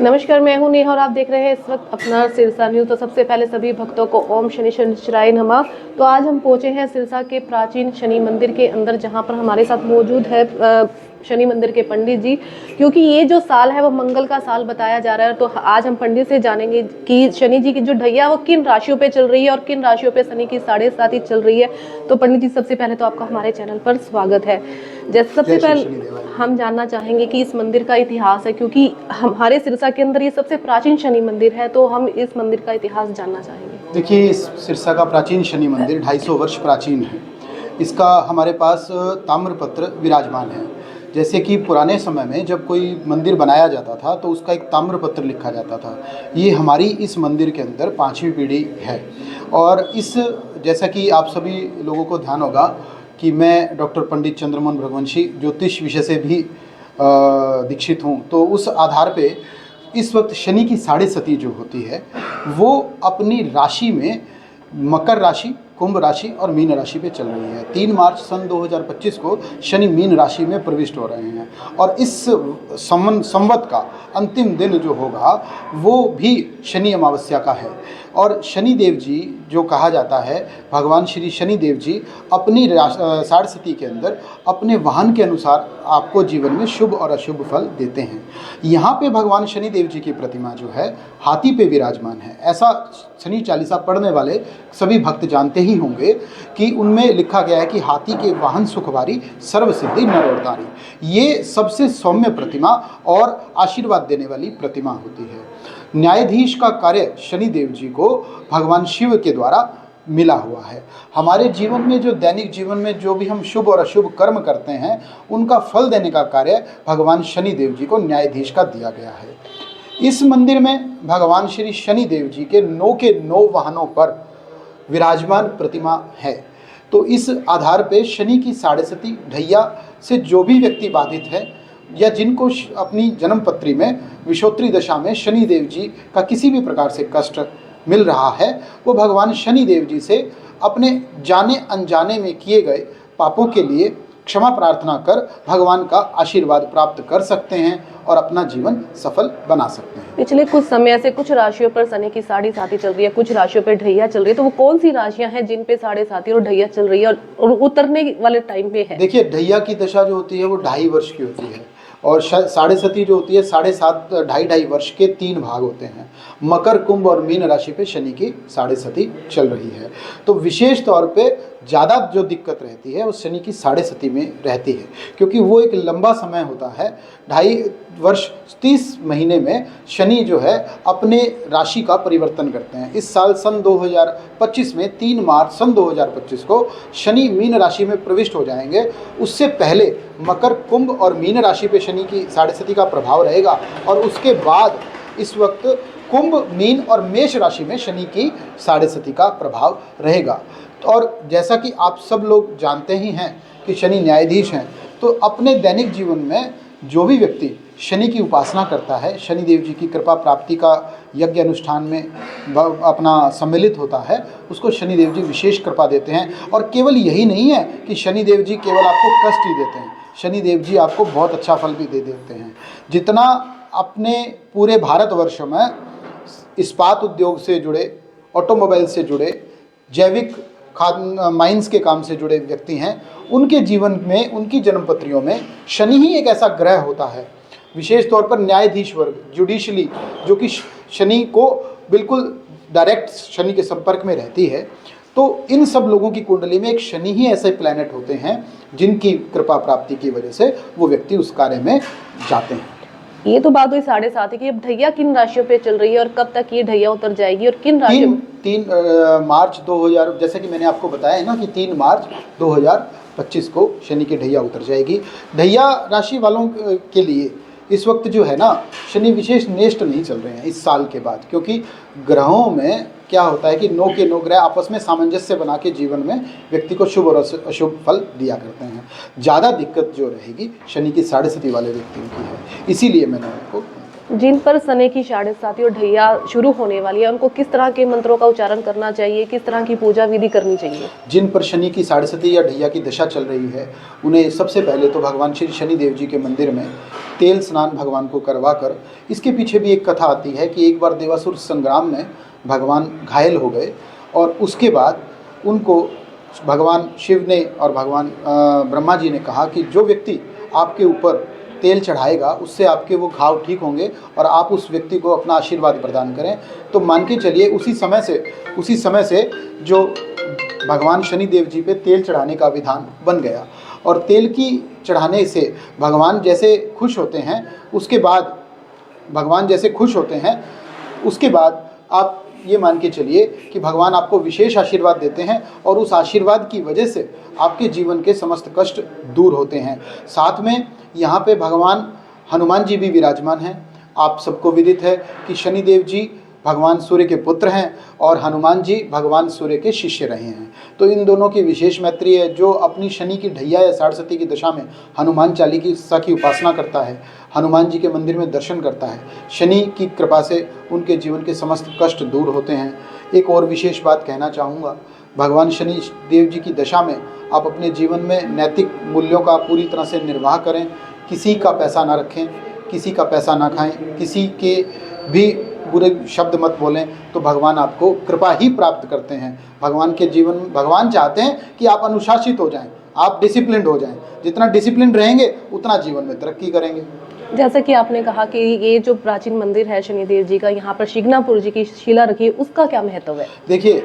नमस्कार, मैं हूं नेहा और आप देख रहे हैं इस वक्त अपना सिरसा न्यूज़। तो सबसे पहले सभी भक्तों को ओम शनि शनिश्चराय नमः। तो आज हम पहुंचे हैं सिरसा के प्राचीन शनि मंदिर के अंदर, जहां पर हमारे साथ मौजूद है शनि मंदिर के पंडित जी। क्योंकि ये जो साल है वो मंगल का साल बताया जा रहा है, तो आज हम पंडित से जानेंगे कि शनि जी की जो ढैया वो किन राशियों पे चल रही है और किन राशियों पे शनि की 7.5 चल रही है। तो पंडित जी, सबसे पहले तो आपका हमारे चैनल पर स्वागत है। जैसे सबसे पहले हम जानना चाहेंगे कि इस मंदिर का इतिहास है, क्योंकि हमारे सिरसा के अंदर ये सबसे प्राचीन शनि मंदिर है, तो हम इस मंदिर का इतिहास जानना चाहेंगे। देखिए, इस सिरसा का प्राचीन शनि मंदिर 250 वर्ष प्राचीन है। इसका हमारे पास ताम्रपत्र विराजमान है। जैसे कि पुराने समय में जब कोई मंदिर बनाया जाता था तो उसका एक ताम्रपत्र लिखा जाता था। ये हमारी इस मंदिर के अंदर 5वीं पीढ़ी है। और इस जैसा कि आप सभी लोगों को ध्यान होगा कि मैं डॉक्टर पंडित चंद्रमोहन भृगुवंशी ज्योतिष विषय से भी दीक्षित हूँ। तो उस आधार पे इस वक्त शनि की 7.5 जो होती है वो अपनी राशि में मकर राशि, कुंभ राशि और मीन राशि पे चल रही है। 3 मार्च सन 2025 को शनि मीन राशि में प्रविष्ट हो रहे हैं और इस संवत का अंतिम दिन जो होगा वो भी शनि अमावस्या का है। और शनि देव जी जो कहा जाता है, भगवान श्री शनि देव जी अपनी 7.5 के अंदर अपने वाहन के अनुसार आपको जीवन में शुभ और अशुभ फल देते हैं। यहाँ पे भगवान शनि देव जी की प्रतिमा जो है हाथी पे विराजमान है। ऐसा शनि चालीसा पढ़ने वाले सभी भक्त जानते ही होंगे कि उनमें लिखा गया है कि हाथी के वाहन सुखवारी, सर्व सिद्धि नर और नारी। ये सबसे सौम्य प्रतिमा और आशीर्वाद देने वाली प्रतिमा होती है। न्यायाधीश का कार्य शनि देव जी को भगवान शिव के द्वारा मिला हुआ है। हमारे जीवन में जो दैनिक जीवन में जो भी हम शुभ और अशुभ कर्म करते हैं उनका फल देने का कार्य भगवान शनि देव जी को न्यायाधीश का दिया गया है। इस मंदिर में भगवान श्री शनि देव जी के 9 के 9 वाहनों पर विराजमान प्रतिमा है। तो इस आधार पे शनि की 7.5 ढैया से जो भी व्यक्ति बाधित है या जिनको अपनी जन्मपत्री में विषोत्री दशा में शनि देव जी का किसी भी प्रकार से कष्ट मिल रहा है, वो भगवान शनि देव जी से अपने जाने अनजाने में किए गए पापों के लिए क्षमा प्रार्थना कर भगवान का आशीर्वाद प्राप्त कर सकते हैं और अपना जीवन सफल बना सकते हैं। पिछले कुछ समय से कुछ राशियों पर शनि की 7.5 चल रही है, कुछ राशियों पर ढैया चल रही है, तो वो कौन सी राशियां हैं जिन पे 7.5 और ढैया चल रही है और उतरने वाले टाइम पे है? देखिए, ढैया की दशा जो होती है वो 2.5 वर्ष की होती है और 7.5 जो होती है 7.5 2.5 वर्ष के 3 भाग होते हैं। मकर, कुंभ और मीन राशि पे शनि की 7.5 चल रही है। तो विशेष तौर पे ज़्यादा जो दिक्कत रहती है वो शनि की 7.5 में रहती है, क्योंकि वो एक लंबा समय होता है। 2.5 वर्ष 30 महीने में शनि जो है अपने राशि का परिवर्तन करते हैं। इस साल सन 2025 में 3 मार्च सन 2025 को शनि मीन राशि में प्रविष्ट हो जाएंगे। उससे पहले मकर, कुंभ और मीन राशि पे शनि की 7.5 का प्रभाव रहेगा और उसके बाद इस वक्त कुंभ, मीन और मेष राशि में शनि की 7.5 का प्रभाव रहेगा। और जैसा कि आप सब लोग जानते ही हैं कि शनि न्यायाधीश हैं, तो अपने दैनिक जीवन में जो भी व्यक्ति शनि की उपासना करता है, शनि देव जी की कृपा प्राप्ति का यज्ञ अनुष्ठान में अपना सम्मिलित होता है, उसको शनि देव जी विशेष कृपा देते हैं। और केवल यही नहीं है कि शनि देव जी केवल आपको कष्ट ही देते हैं, शनि देव जी आपको बहुत अच्छा फल भी दे देते हैं। जितना अपने पूरे भारतवर्ष में इस्पात उद्योग से जुड़े, ऑटोमोबाइल से जुड़े, जैविक खाद माइंस के काम से जुड़े व्यक्ति हैं, उनके जीवन में, उनकी जन्मपत्रियों में शनि ही एक ऐसा ग्रह होता है। विशेष तौर पर न्यायाधीश वर्ग, जुडिशली, जो कि शनि को बिल्कुल डायरेक्ट शनि के संपर्क में रहती है, तो इन सब लोगों की कुंडली में एक शनि ही ऐसे प्लैनेट होते हैं जिनकी कृपा प्राप्ति की वजह से वो व्यक्ति उस कार्य में जाते हैं। ये तो बात हुई 7.5 की। अब ढैया किन राशियों पे चल रही है और कब तक ये ढैया उतर जाएगी और किन राशियों? 3 मार्च 2000, जैसे कि मैंने आपको बताया है ना कि 3 मार्च 2025 को शनि की ढैया उतर जाएगी। ढैया राशि वालों के लिए इस वक्त जो है ना, शनि विशेष नेष्ट नहीं चल रहे हैं इस साल के बाद, क्योंकि ग्रहों में क्या होता है कि 9 के 9 ग्रह आपस में सामंजस्य बना के जीवन में व्यक्ति को शुभ और अशुभ फल दिया करते हैं। ज़्यादा दिक्कत जो रहेगी शनि की 7.5 वाले व्यक्तियों की है। इसीलिए मैंने उनको, जिन पर शनि की 7.5 और ढैया शुरू होने वाली है, उनको किस तरह के मंत्रों का उच्चारण करना चाहिए, किस तरह की पूजा विधि करनी चाहिए? जिन पर शनि की 7.5 या ढैया की दशा चल रही है, उन्हें सबसे पहले तो भगवान श्री शनि देव जी के मंदिर में तेल स्नान भगवान को करवा कर, इसके पीछे भी एक कथा आती है कि एक बार देवासुर संग्राम में भगवान घायल हो गए और उसके बाद उनको भगवान शिव ने और भगवान ब्रह्मा जी ने कहा कि जो व्यक्ति आपके ऊपर तेल चढ़ाएगा उससे आपके वो घाव ठीक होंगे और आप उस व्यक्ति को अपना आशीर्वाद प्रदान करें। तो मान के चलिए उसी समय से जो भगवान शनिदेव जी पे तेल चढ़ाने का विधान बन गया और तेल की चढ़ाने से भगवान जैसे खुश होते हैं उसके बाद आप ये मान के चलिए कि भगवान आपको विशेष आशीर्वाद देते हैं और उस आशीर्वाद की वजह से आपके जीवन के समस्त कष्ट दूर होते हैं। साथ में यहाँ पे भगवान हनुमान जी भी विराजमान हैं। आप सबको विदित है कि शनिदेव जी भगवान सूर्य के पुत्र हैं और हनुमान जी भगवान सूर्य के शिष्य रहे हैं। तो इन दोनों की विशेष मैत्री है। जो अपनी शनि की ढैया या साढ़सती की दशा में हनुमान चालीसा की उपासना करता है, हनुमान जी के मंदिर में दर्शन करता है, शनि की कृपा से उनके जीवन के समस्त कष्ट दूर होते हैं। एक और विशेष बात कहना चाहूँगा, भगवान शनि देव जी की दशा में आप अपने जीवन में नैतिक मूल्यों का पूरी तरह से निर्वाह करें। किसी का पैसा ना रखें, किसी का पैसा ना खाएं, किसी के भी बुरे शब्द मत बोलें, तो भगवान आपको कृपा ही प्राप्त करते हैं। भगवान चाहते हैं कि आप अनुशासित हो जाएं, आप डिसिप्लिन्ड हो जाएं। जितना डिसिप्लिन रहेंगे उतना जीवन में तरक्की करेंगे। जैसे कि आपने कहा कि ये जो प्राचीन मंदिर है शनिदेव जी का, यहाँ पर शिग्नापुर जी की शिला रखी है, उसका क्या महत्व है? देखिए,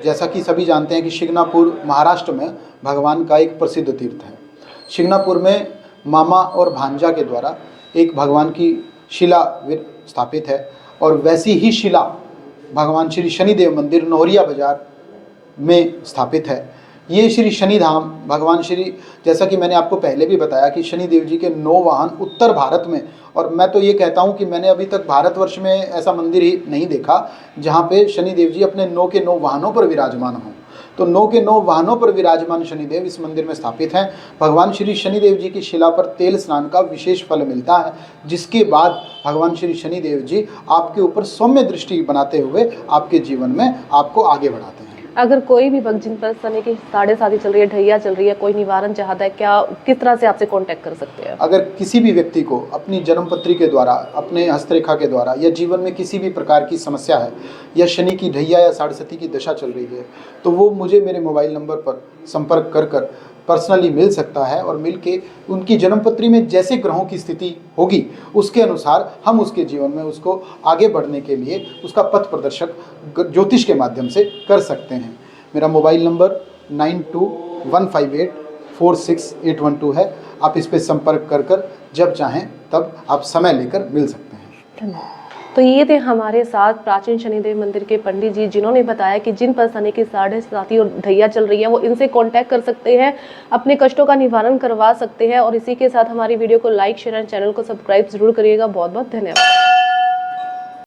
जैसा कि सभी जानते हैं कि शिग्नापुर महाराष्ट्र में भगवान का एक प्रसिद्ध तीर्थ है। शिग्नापुर में मामा और भांजा के द्वारा एक भगवान की शिला स्थापित है और वैसी ही शिला भगवान श्री शनिदेव मंदिर नोहरिया बाजार में स्थापित है। ये श्री शनिधाम भगवान जैसा कि मैंने आपको पहले भी बताया कि शनिदेव जी के 9 वाहन उत्तर भारत में, और मैं तो ये कहता हूँ कि मैंने अभी तक भारतवर्ष में ऐसा मंदिर ही नहीं देखा जहाँ पे शनिदेव जी अपने 9 के 9 वाहनों पर विराजमान हों। तो 9 के 9 वाहनों पर विराजमान शनिदेव इस मंदिर में स्थापित हैं। भगवान श्री शनिदेव जी की शिला पर तेल स्नान का विशेष फल मिलता है, जिसके बाद भगवान श्री शनिदेव जी आपके ऊपर सौम्य दृष्टि बनाते हुए आपके जीवन में आपको आगे बढ़ाते हैं। अगर कोई भी भक्त जिन पर शनि की 7.5 चल रही है, ढैया चल रही है, कोई निवारण चाहता है, क्या किस तरह से आपसे कांटेक्ट कर सकते हैं? अगर किसी भी व्यक्ति को अपनी जन्मपत्री के द्वारा, अपने हस्तरेखा के द्वारा या जीवन में किसी भी प्रकार की समस्या है या शनि की ढैया या साढ़सती की दशा चल रही है, तो वो मुझे मेरे मोबाइल नंबर पर संपर्क कर पर्सनली मिल सकता है और मिल के उनकी जन्मपत्री में जैसे ग्रहों की स्थिति होगी उसके अनुसार हम उसके जीवन में उसको आगे बढ़ने के लिए उसका पथ प्रदर्शक ज्योतिष के माध्यम से कर सकते हैं। मेरा मोबाइल नंबर 9215846812 है। आप इस पर संपर्क कर जब चाहें तब आप समय लेकर मिल सकते हैं। धन्यवाद। तो ये थे हमारे साथ प्राचीन शनिदेव मंदिर के पंडित जी, जिन्होंने बताया कि जिन पर शनि की 7.5 और ढैया चल रही है वो इनसे कांटेक्ट कर सकते हैं, अपने कष्टों का निवारण करवा सकते हैं। और इसी के साथ हमारी वीडियो को लाइक, शेयर एंड चैनल को सब्सक्राइब जरूर करिएगा। बहुत बहुत धन्यवाद।